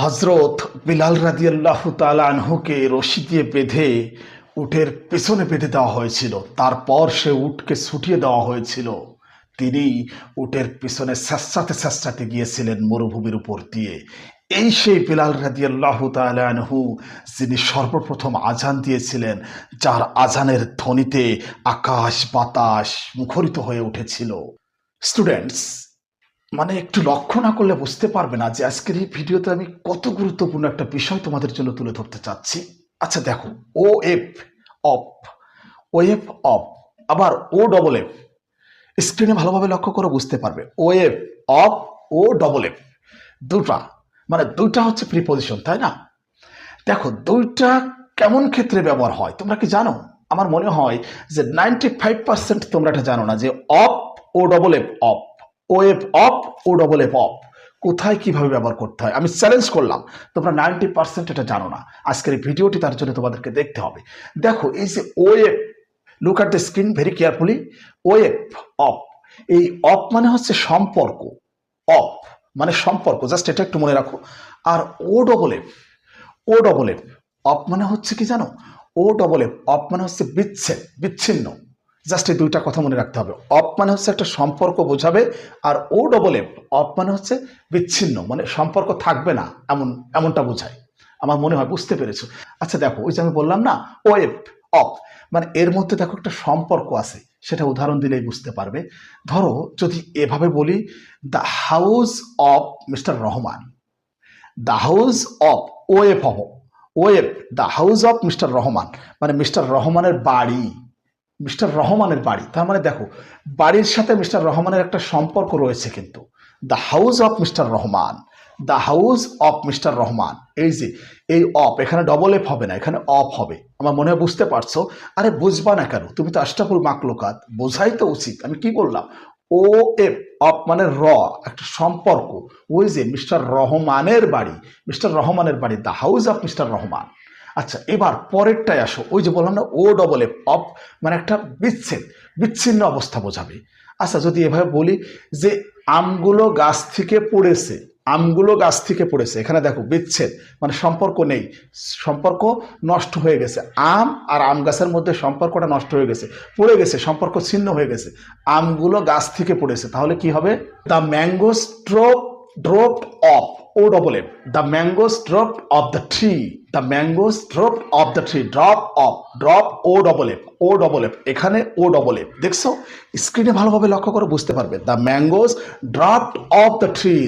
হজরত বিলাল রাদিয়াল্লাহু তাআলা আনহুকে রশি দিয়ে বেঁধে উটের পেছনে বেঁধে দেওয়া হয়েছিল। তারপর সে উটকে ছুটিয়ে দেওয়া হয়েছিল। তিনি উটের পিছনে স্যাঁতসাতে স্যাঁতসাতে গিয়েছিলেন মরুভূমির উপর দিয়ে। এই সেই বিলাল রাদিয়াল্লাহু তাআলা আনহু যিনি সর্বপ্রথম আজান দিয়েছিলেন, যার আজানের ধ্বনিতে আকাশ বাতাস মুখরিত হয়ে উঠেছিল। স্টুডেন্টস, মানে একটু লক্ষ্য না করলে বুঝতে পারবে না যে আজকের এই ভিডিওতে আমি কত গুরুত্বপূর্ণ একটা বিষয় তোমাদের জন্য তুলে ধরতে চাচ্ছি। আচ্ছা দেখো, O F of, O F of, আবার ও ডবল এফ। স্ক্রিনে ভালোভাবে লক্ষ্য করে বুঝতে পারবে O F of, O double F দুটা, মানে দুইটা হচ্ছে প্রিপোজিশন, তাই না? দেখো দুইটা কেমন ক্ষেত্রে ব্যবহার হয় তোমরা কি জানো? আমার মনে হয় যে 95% তোমরা এটা জানো না যে of, O double F of, O F of, O double F off কোথায় কিভাবে ব্যবহার করতে হয়। আমি চ্যালেঞ্জ করলাম তোমরা 90% এটা জানো না। আজকের এই ভিডিওটি তার জন্য তোমাদেরকে দেখতে হবে। দেখো এই যে O F, look at the screen very carefully. O F of, এই অফ মানে হচ্ছে সম্পর্ক। অফ মানে সম্পর্ক, জাস্ট এটা একটু মনে রাখো। আর O double F, O double F off মানে হচ্ছে কি জানো? ও ডবল এফ অফ মানে হচ্ছে বিচ্ছেদ, বিচ্ছিন্ন। জাস্ট এই দুইটা কথা মনে রাখতে হবে। অফ মানে হচ্ছে একটা সম্পর্ক বোঝাবে, আর ও ডবল এফ অফ মানে হচ্ছে বিচ্ছিন্ন, মানে সম্পর্ক থাকবে না এমনটা বোঝায়। আমার মনে হয় বুঝতে পেরেছো। আচ্ছা দেখো, ওই যে আমি বললাম না ও এফ অফ, মানে এর মধ্যে দেখো একটা সম্পর্ক আছে, সেটা উদাহরণ দিলেই বুঝতে পারবে। ধরো যদি এভাবে বলি, the house of Mister Rahman, the house of, O F of, O F, the house of Mister Rahman, মানে মিস্টার রহমানের বাড়ি, মিস্টার রহমানের বাড়ি। তার মানে দেখো বাড়ির সাথে মিস্টার রহমানের একটা সম্পর্ক রয়েছে। কিন্তু the house of Mister Rahman, the house of Mister Rahman, এই যে এই অফ, এখানে ডবল এফ হবে না, এখানে অফ হবে। আমার মনে হয় বুঝতে পারছো। আরে বুঝবা না কেন? তুমি তো আশরাফুল মাকলুকাত, বোঝাই তো উচিত। আমি কি বললাম? ও এফ অফ মানে একটা সম্পর্ক। ওই যে মিস্টার রহমানের বাড়ি, মিস্টার রহমানের বাড়ি, the house of Mister Rahman. আচ্ছা এবার পরেরটায় আসো। ওই যে বললাম না ও ডবল এফ অফ, মানে একটা বিচ্ছেদ, বিচ্ছিন্ন অবস্থা বোঝাবে। আচ্ছা যদি এভাবে বলি যে আমগুলো গাছ থেকে পড়েছে, আমগুলো গাছ থেকে পড়েছে, এখানে দেখো বিচ্ছেদ, মানে সম্পর্ক নেই, সম্পর্ক নষ্ট হয়ে গেছে। আম আর আম গাছের মধ্যে সম্পর্কটা নষ্ট হয়ে গেছে, পড়ে গেছে, সম্পর্ক ছিন্ন হয়ে গেছে। আমগুলো গাছ থেকে পড়েছে, তাহলে কি হবে? The mangoes dropped off, O double F, the mangoes dropped off the tree, the mangoes dropped off the tree, drop off, drop, O double F, O double F, এখানে ও ডবল এফ। দেখছো স্ক্রিনে ভালোভাবে লক্ষ্য করে বুঝতে পারবে। The mangoes dropped off the tree,